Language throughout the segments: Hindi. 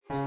Hi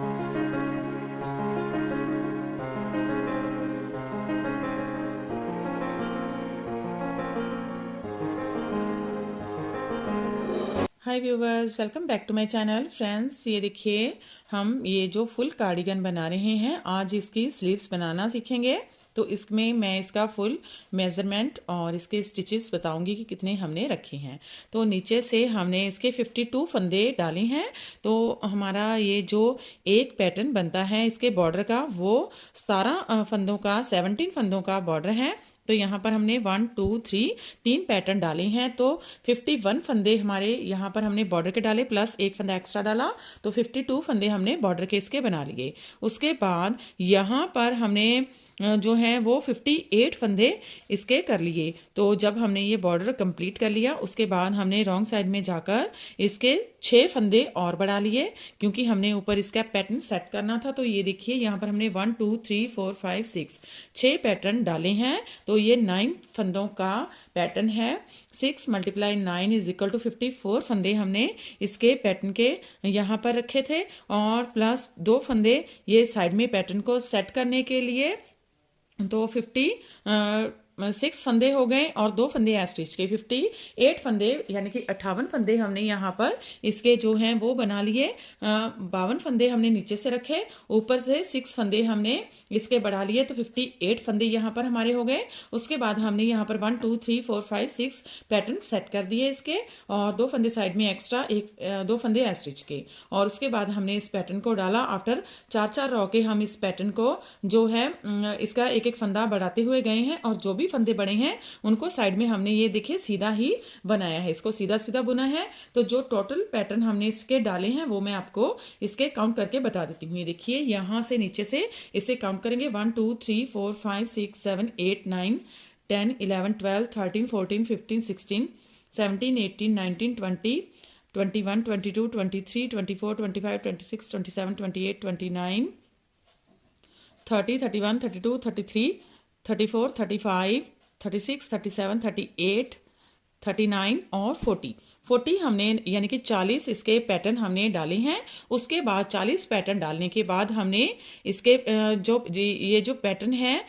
viewers, welcome back to my channel. Friends, ये देखिए हम ये जो फुल कार्डिगन बना रहे हैं, आज इसकी स्लीव्स बनाना सीखेंगे। तो इसमें मैं इसका फुल मेज़रमेंट और इसके स्टिचेस बताऊंगी कि कितने हमने रखे हैं। तो नीचे से हमने इसके 52 फंदे डाले हैं। तो हमारा ये जो एक पैटर्न बनता है इसके बॉर्डर का, वो 17 फंदों का 17 फंदों का बॉर्डर है। तो यहाँ पर हमने 1 2 3 तीन पैटर्न डाले हैं। तो 51 फंदे हमारे यहाँ पर हमने बॉर्डर के डाले, प्लस एक फंदा एक्स्ट्रा डाला। तो 52 फंदे हमने बॉर्डर के इसके बना लिए। उसके बाद यहाँ पर हमने जो है वो 58 फंदे इसके कर लिए। तो जब हमने ये बॉर्डर कंप्लीट कर लिया, उसके बाद हमने रॉन्ग साइड में जाकर इसके 6 फंदे और बढ़ा लिए, क्योंकि हमने ऊपर इसका पैटर्न सेट करना था। तो ये देखिए यहाँ पर हमने 1 2 3 4 5 6 6 पैटर्न डाले हैं। तो ये 9 फंदों का पैटर्न है। 6 × 9 = 54 फंदे हमने इसके पैटर्न के यहाँ पर रखे थे, और प्लस 2 फंदे ये साइड में पैटर्न को सेट करने के लिए। तो 56 फंदे हो गए और 2 फंदे स्टिच के 58 फंदे, यानी कि 58 फंदे हमने यहाँ पर इसके जो हैं वो बना लिए। 52 फंदे हमने नीचे से रखे, ऊपर से 6 फंदे हमने इसके बढ़ा लिए। तो 58 फंदे यहाँ पर हमारे हो गए। उसके बाद हमने यहाँ पर 1 2 3 4 5 6 पैटर्न सेट कर दिए इसके, और 2 फंदे साइड में एक्स्ट्रा, 2 फंदे स्टिच के। और उसके बाद हमने इस पैटर्न को डाला। आफ्टर 4 रॉ के हम इस पैटर्न को जो है इसका एक एक फंदा बढ़ाते हुए गए हैं, और जो भी फंदे बड़े हैं उनको साइड में हमने ये देखिए सीधा ही बनाया है, इसको सीधा सीधा बुना है। तो जो टोटल पैटर्न हमने इसके डाले हैं वो मैं आपको इसके काउंट करके बता देती हूँ। ये देखिए यहाँ से नीचे से इसे काउंट करेंगे 1 2 3 4 5 6 7 8 9 10 11 12 13 14 15 16 17 18 19 20 21 22 23 24 25 26 27 28 29 30 31 32 33 34 35 36 37 38 39 और 40 हमने, यानी कि 40 इसके पैटर्न हमने डाले हैं। उसके बाद 40 पैटर्न डालने के बाद हमने इसके ये जो पैटर्न है,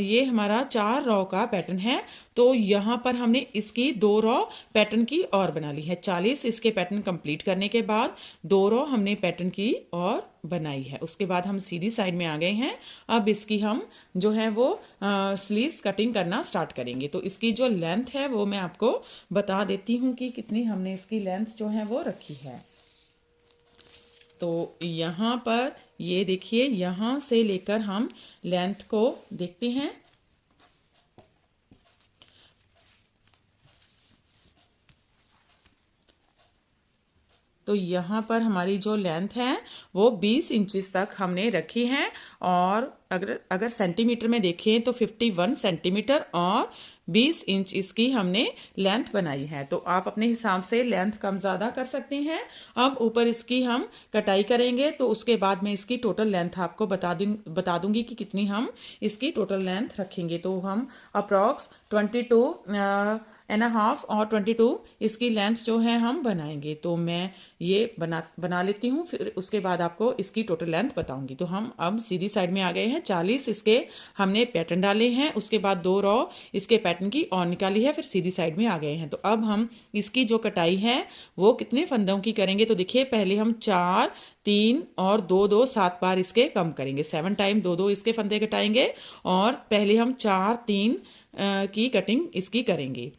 ये हमारा 4 रॉ का पैटर्न है। तो यहाँ पर हमने इसकी 2 रॉ पैटर्न की और बना ली है। 40 इसके पैटर्न कंप्लीट करने के बाद 2 रॉ हमने पैटर्न की और बनाई है। उसके बाद हम सीधी साइड में आ गए हैं। अब इसकी हम जो है वो स्लीव्स कटिंग करना स्टार्ट करेंगे। तो इसकी जो लेंथ है वो मैं आपको बता देती हूँ कि कितनी हमने इसकी लेंथ जो है वो रखी है। तो यहाँ पर ये देखिए, यहाँ से लेकर हम लेंथ को देखते हैं। तो यहाँ पर हमारी जो लेंथ है वो 20 इंचेस तक हमने रखी है। और अगर सेंटीमीटर में देखें तो 51 सेंटीमीटर और 20 इंच इसकी हमने लेंथ बनाई है। तो आप अपने हिसाब से लेंथ कम ज़्यादा कर सकते हैं। अब ऊपर इसकी हम कटाई करेंगे, तो उसके बाद मैं इसकी टोटल लेंथ आपको बता दूंगी कि कितनी हम इसकी टोटल लेंथ रखेंगे। तो हम अप्रॉक्स 22.5 और 22 इसकी लेंथ जो है हम बनाएंगे। तो मैं ये बना लेती हूँ, फिर उसके बाद आपको इसकी टोटल लेंथ बताऊंगी। तो हम अब सीधी साइड में आ गए हैं। 40 इसके हमने पैटर्न डाले हैं, उसके बाद 2 रॉ इसके पैटर्न की और निकाली है, फिर सीधी साइड में आ गए हैं। तो अब हम इसकी जो कटाई है वो कितने फंदों की करेंगे। तो देखिए, पहले हम 4 3 और 2 2 7 बार इसके कम करेंगे। 7 टाइम 2 2 इसके फंदे कटाएंगे, और पहले हम 4 3 की कटिंग इसकी करेंगे।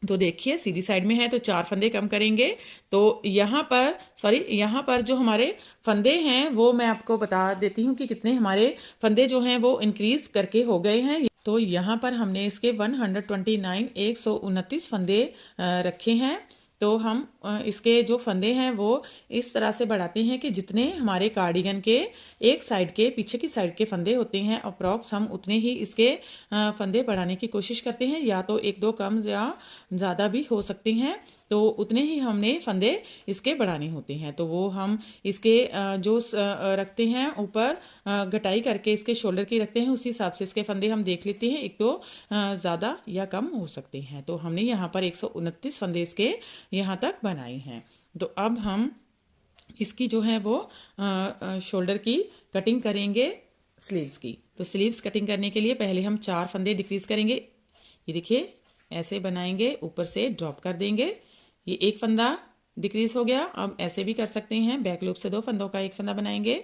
तो देखिए सीधी साइड में है तो 4 फंदे कम करेंगे। तो यहाँ पर जो हमारे फंदे हैं वो मैं आपको बता देती हूँ कि कितने हमारे फंदे जो हैं वो इंक्रीज करके हो गए हैं। तो यहाँ पर हमने इसके 129 फंदे रखे हैं। तो हम इसके जो फंदे हैं वो इस तरह से बढ़ाते हैं कि जितने हमारे कार्डिगन के एक साइड के पीछे की साइड के फंदे होते हैं, अप्रॉक्स हम उतने ही इसके फंदे बढ़ाने की कोशिश करते हैं। या तो 1 2 कम या ज़्यादा भी हो सकते हैं, तो उतने ही हमने फंदे इसके बढ़ाने होते हैं। तो वो हम इसके जो रखते हैं ऊपर गटाई करके इसके शोल्डर की रखते हैं, उसी हिसाब से इसके फंदे हम देख लेते हैं, 1 2 ज़्यादा या कम हो सकते हैं। तो हमने यहाँ पर 129 फंदे इसके यहाँ तक बनाए हैं। तो अब हम इसकी जो है वो शोल्डर की कटिंग करेंगे स्लीव्स की। तो स्लीव्स कटिंग करने के लिए पहले हम 4 फंदे डिक्रीज करेंगे। ये देखिए ऐसे बनाएंगे, ऊपर से ड्रॉप कर देंगे। ये एक फंदा डिक्रीज हो गया। अब ऐसे भी कर सकते हैं, बैक लूप से 2 फंदों का एक फंदा बनाएंगे,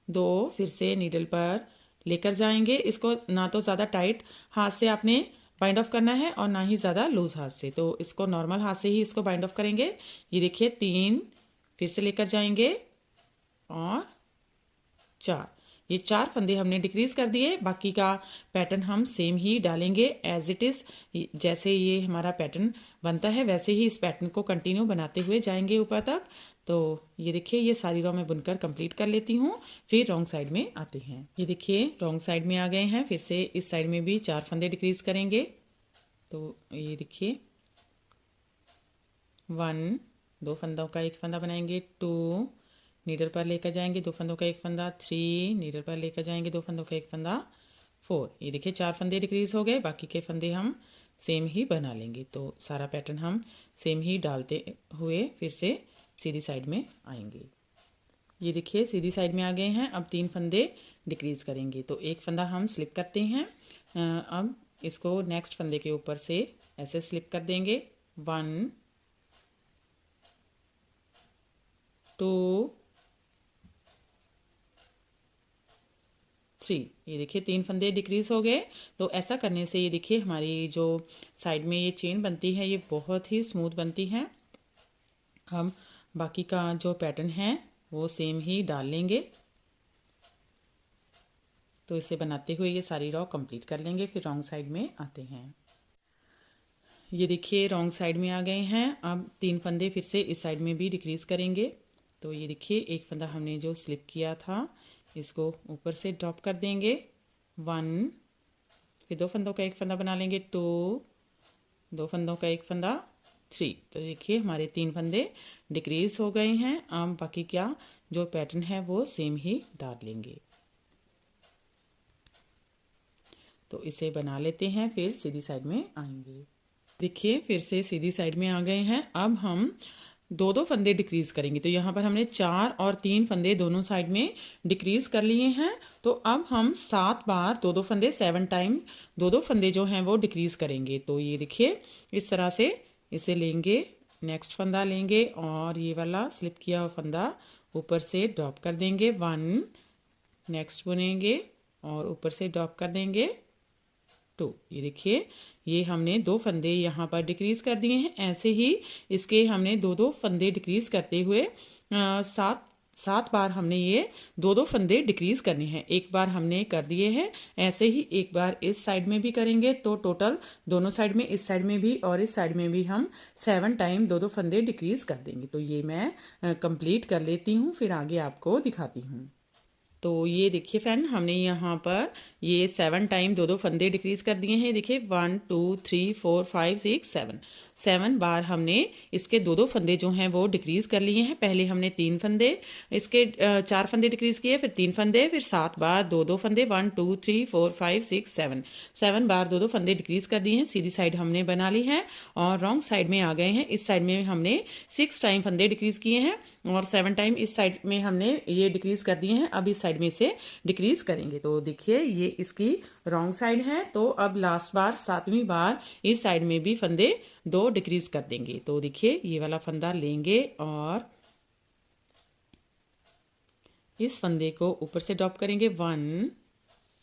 2 फिर से नीडल पर लेकर जाएंगे। इसको ना तो ज़्यादा टाइट हाथ से आपने बाइंड ऑफ करना है और ना ही ज़्यादा लूज हाथ से, तो इसको नॉर्मल हाथ से ही इसको बाइंड ऑफ करेंगे। ये देखिए 3 फिर से लेकर जाएंगे और 4। ये 4 फंदे हमने डिक्रीज कर दिए। बाकी का पैटर्न हम सेम ही डालेंगे एज इट इज़। जैसे ये हमारा पैटर्न बनता है वैसे ही इस पैटर्न को कंटिन्यू बनाते हुए जाएंगे ऊपर तक। तो ये देखिए ये सारी रो मैं बुनकर कंप्लीट कर लेती हूँ, फिर रॉन्ग साइड में आते हैं। ये देखिए रॉन्ग साइड में आ गए हैं। फिर से इस साइड में भी 4 फंदे डिक्रीज करेंगे। तो ये देखिए 1, 2 फंदों का एक फंदा बनाएंगे, 2 नीडल पर लेकर जाएंगे, 2 फंदों का एक फंदा, 3 नीडल पर लेकर जाएंगे, 2 फंदों का एक फंदा, 4। ये देखिए 4 फंदे डिक्रीज हो गए। बाकी के फंदे हम सेम ही बना लेंगे। तो सारा पैटर्न हम सेम ही डालते हुए फिर से सीधी साइड में आएंगे। ये देखिए सीधी साइड में आ गए हैं। अब 3 फंदे डिक्रीज करेंगे। तो एक फंदा हम स्लिप करते हैं। अब इसको नेक्स्ट फंदे के ऊपर से ऐसे स्लिप कर देंगे। 1, 2, 3। ये देखिए 3 फंदे डिक्रीज हो गए। तो ऐसा करने से ये देखिए हमारी जो साइड में ये चेन बनती है ये बहुत ही स्मूथ बनती है। हम बाकी का जो पैटर्न है वो सेम ही डाल लेंगे। तो इसे बनाते हुए ये सारी रो कंप्लीट कर लेंगे, फिर रॉन्ग साइड में आते हैं। ये देखिए रॉन्ग साइड में आ गए हैं। अब 3 फंदे फिर से इस साइड में भी डिक्रीज करेंगे। तो ये देखिए एक फंदा हमने जो स्लिप किया था इसको ऊपर से ड्रॉप कर देंगे, 1 फिर 2 फंदों का एक फंदा बना लेंगे, 2 2 फंदों का एक फंदा, 3। तो देखिए हमारे 3 फंदे डिक्रीज हो गए हैं। अब बाकी क्या जो पैटर्न है वो सेम ही डाल लेंगे। तो इसे बना लेते हैं, फिर सीधी साइड में आएंगे। देखिए फिर से सीधी साइड में आ गए हैं। अब हम 2-2 फंदे डिक्रीज करेंगे। तो यहाँ पर हमने 4 और 3 फंदे दोनों साइड में डिक्रीज कर लिए हैं। तो अब हम 7 बार 2-2 फंदे 7 टाइम 2-2 फंदे जो हैं वो डिक्रीज करेंगे। तो ये देखिए इस तरह से इसे लेंगे, नेक्स्ट फंदा लेंगे और ये वाला स्लिप किया हुआ फंदा ऊपर से ड्रॉप कर देंगे, 1 नेक्स्ट बुनेंगे और ऊपर से ड्रॉप कर देंगे, 2। ये देखिए ये हमने 2 फंदे यहाँ पर डिक्रीज कर दिए हैं। ऐसे ही इसके हमने 2-2 फंदे डिक्रीज करते हुए 7 बार हमने ये 2-2 फंदे डिक्रीज करने हैं। एक बार हमने कर दिए हैं, ऐसे ही एक बार इस साइड में भी करेंगे। तो टोटल दोनों साइड में, इस साइड में भी और इस साइड में भी हम 7 टाइम 2-2 फंदे डिक्रीज कर देंगे। तो ये मैं कंप्लीट कर लेती हूँ, फिर आगे आपको दिखाती हूँ। तो ये देखिए फ्रेंड हमने यहाँ पर ये 7 टाइम 2-2 फंदे डिक्रीज कर दिए हैं। देखिए 1 2 3 4 5 6 7 बार हमने इसके 2-2 फंदे जो हैं वो डिक्रीज कर लिए हैं। पहले हमने 3 फंदे इसके 4 फंदे डिक्रीज किए, फिर 3 फंदे, फिर 7 बार 2-2 फंदे, 1 2 3 4 5 6 7 बार 2-2 फंदे डिक्रीज कर दिए हैं। सीधी साइड हमने बना ली है और रॉन्ग साइड में आ गए हैं। इस साइड में हमने 6 टाइम फंदे डिक्रीज किए हैं और 7 टाइम इस साइड में हमने ये डिक्रीज कर दिए हैं। अब इस साइड में इसे डिक्रीज करेंगे। तो देखिए ये इसकी रॉन्ग साइड है। तो अब लास्ट बार 7वीं बार इस साइड में भी फंदे 2 डिक्रीज कर देंगे। तो देखिए ये वाला फंदा लेंगे और इस फंदे को ऊपर से ड्रॉप करेंगे, 1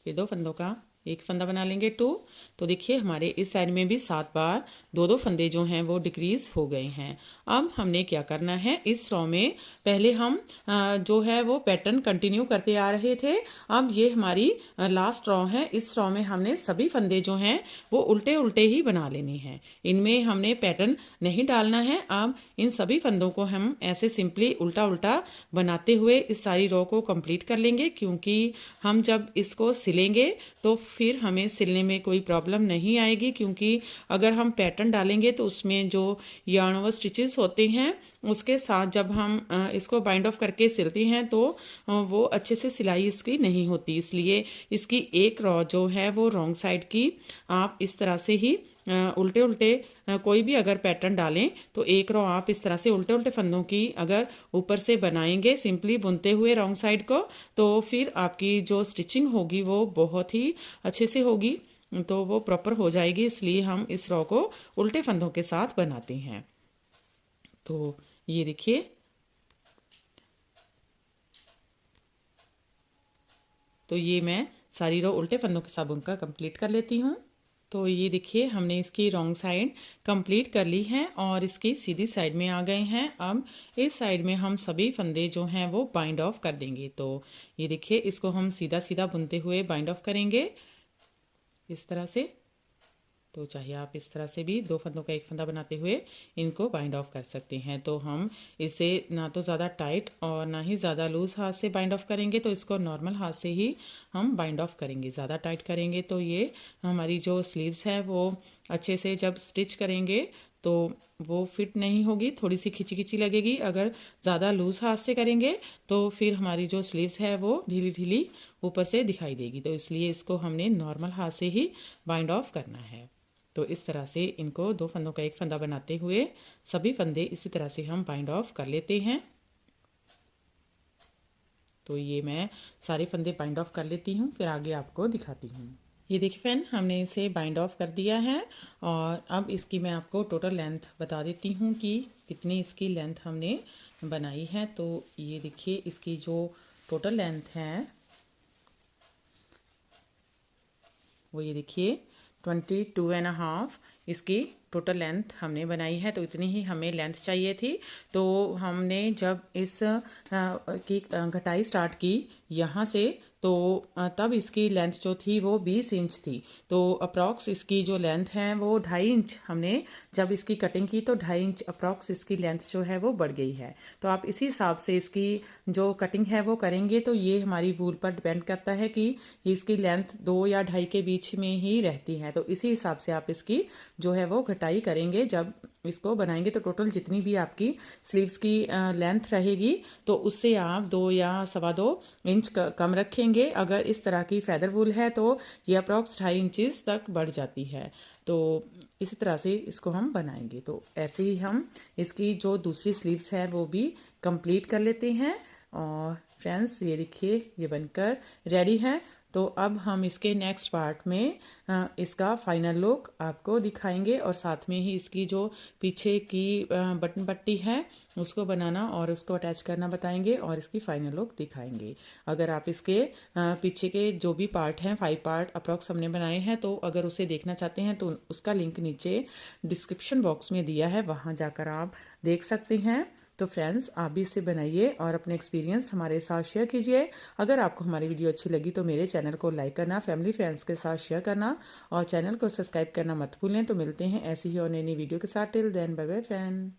फिर 2 फंदों का एक फंदा बना लेंगे, 2। तो देखिए हमारे इस साइड में भी 7 बार 2-2 फंदे जो हैं वो डिक्रीज हो गए हैं। अब हमने क्या करना है, इस रो में पहले हम जो है वो पैटर्न कंटिन्यू करते आ रहे थे। अब ये हमारी लास्ट रो है। इस रो में हमने सभी फंदे जो हैं वो उल्टे उल्टे ही बना लेने हैं, इनमें हमने पैटर्न नहीं डालना है। अब इन सभी फंदों को हम ऐसे सिंपली उल्टा उल्टा बनाते हुए इस सारी रो को कंप्लीट कर लेंगे, क्योंकि हम जब इसको सिलेंगे तो फिर हमें सिलने में कोई प्रॉब्लम नहीं आएगी। क्योंकि अगर हम पैटर्न डालेंगे तो उसमें जो यार्न ओवर स्टिचेस होते हैं उसके साथ जब हम इसको बाइंड ऑफ करके सिलते हैं तो वो अच्छे से सिलाई इसकी नहीं होती। इसलिए इसकी एक रो जो है वो रॉन्ग साइड की आप इस तरह से ही उल्टे उल्टे कोई भी अगर पैटर्न डालें तो एक रो आप इस तरह से उल्टे उल्टे फंदों की अगर ऊपर से बनाएंगे सिंपली बुनते हुए रॉन्ग साइड को, तो फिर आपकी जो स्टिचिंग होगी वो बहुत ही अच्छे से होगी, तो वो प्रॉपर हो जाएगी। इसलिए हम इस रो को उल्टे फंदों के साथ बनाते हैं। तो ये देखिए, तो ये मैं सारी रो उल्टे फंदों के साथ बुनकर कंप्लीट कर लेती हूँ। तो ये देखिए, हमने इसकी रॉन्ग साइड कंप्लीट कर ली है और इसकी सीधी साइड में आ गए हैं। अब इस साइड में हम सभी फंदे जो हैं वो बाइंड ऑफ कर देंगे। तो ये देखिए, इसको हम सीधा सीधा बुनते हुए बाइंड ऑफ करेंगे इस तरह से। तो चाहे आप इस तरह से भी दो फंदों का एक फंदा बनाते हुए इनको बाइंड ऑफ कर सकते हैं। तो हम इसे ना तो ज़्यादा टाइट और ना ही ज़्यादा लूज़ हाथ से बाइंड ऑफ करेंगे, तो इसको नॉर्मल हाथ से ही हम बाइंड ऑफ करेंगे। ज़्यादा टाइट करेंगे तो ये हमारी जो स्लीव्स है वो अच्छे से जब स्टिच करेंगे तो वो फिट नहीं होगी, थोड़ी सी खिंची खिंची लगेगी। अगर ज़्यादा लूज़ हाथ से करेंगे तो फिर हमारी जो स्लीव्स है वो ढीली ढीली ऊपर से दिखाई देगी। तो इसलिए इसको हमने नॉर्मल हाथ से ही बाइंड ऑफ करना है। तो इस तरह से इनको दो फंदों का एक फंदा बनाते हुए सभी फंदे इसी तरह से हम बाइंड ऑफ कर लेते हैं। तो ये मैं सारे फंदे बाइंड ऑफ कर लेती हूँ, फिर आगे आपको दिखाती हूँ। ये देखिए फ्रेंड, हमने इसे बाइंड ऑफ कर दिया है और अब इसकी मैं आपको टोटल लेंथ बता देती हूँ कि कितनी इसकी लेंथ हमने बनाई है। तो ये देखिए, इसकी जो टोटल लेंथ है वो ये देखिए 22.5 इसकी टोटल लेंथ हमने बनाई है। तो इतनी ही हमें लेंथ चाहिए थी। तो हमने जब इस की घटाई स्टार्ट की यहाँ से, तो तब इसकी लेंथ जो थी वो 20 इंच थी। तो अप्रॉक्स इसकी जो लेंथ है वो 2.5 इंच, हमने जब इसकी कटिंग की तो 2.5 इंच अप्रॉक्स इसकी लेंथ जो है वो बढ़ गई है। तो आप इसी हिसाब से इसकी जो कटिंग है वो करेंगे। तो ये हमारी वूल पर डिपेंड करता है कि इसकी लेंथ 2 या 2.5 के बीच में ही रहती है। तो इसी हिसाब से आप इसकी जो है वो घटाई करेंगे जब इसको बनाएंगे। तो टोटल जितनी भी आपकी स्लीव्स की लेंथ रहेगी तो उससे आप 2 या 2.25 इंच कम रखेंगे। अगर इस तरह की फैदर वूल है तो ये अप्रॉक्स 2.5 इंचेस तक बढ़ जाती है। तो इसी तरह से इसको हम बनाएंगे। तो ऐसे ही हम इसकी जो दूसरी स्लीव्स है वो भी कंप्लीट कर लेते हैं। और फ्रेंड्स, ये देखिए, ये बनकर रेडी है। तो अब हम इसके नेक्स्ट पार्ट में इसका फाइनल लुक आपको दिखाएंगे और साथ में ही इसकी जो पीछे की बटन पट्टी है उसको बनाना और उसको अटैच करना बताएंगे और इसकी फाइनल लुक दिखाएंगे। अगर आप इसके पीछे के जो भी पार्ट हैं, 5 पार्ट अप्रॉक्स हमने बनाए हैं, तो अगर उसे देखना चाहते हैं तो उसका लिंक नीचे डिस्क्रिप्शन बॉक्स में दिया है, वहाँ जाकर आप देख सकते हैं। तो फ्रेंड्स, आप भी इसे बनाइए और अपने एक्सपीरियंस हमारे साथ शेयर कीजिए। अगर आपको हमारी वीडियो अच्छी लगी तो मेरे चैनल को लाइक करना, फैमिली फ्रेंड्स के साथ शेयर करना और चैनल को सब्सक्राइब करना मत भूलें। तो मिलते हैं ऐसी ही और नई नई वीडियो के साथ। Till then, bye bye friend.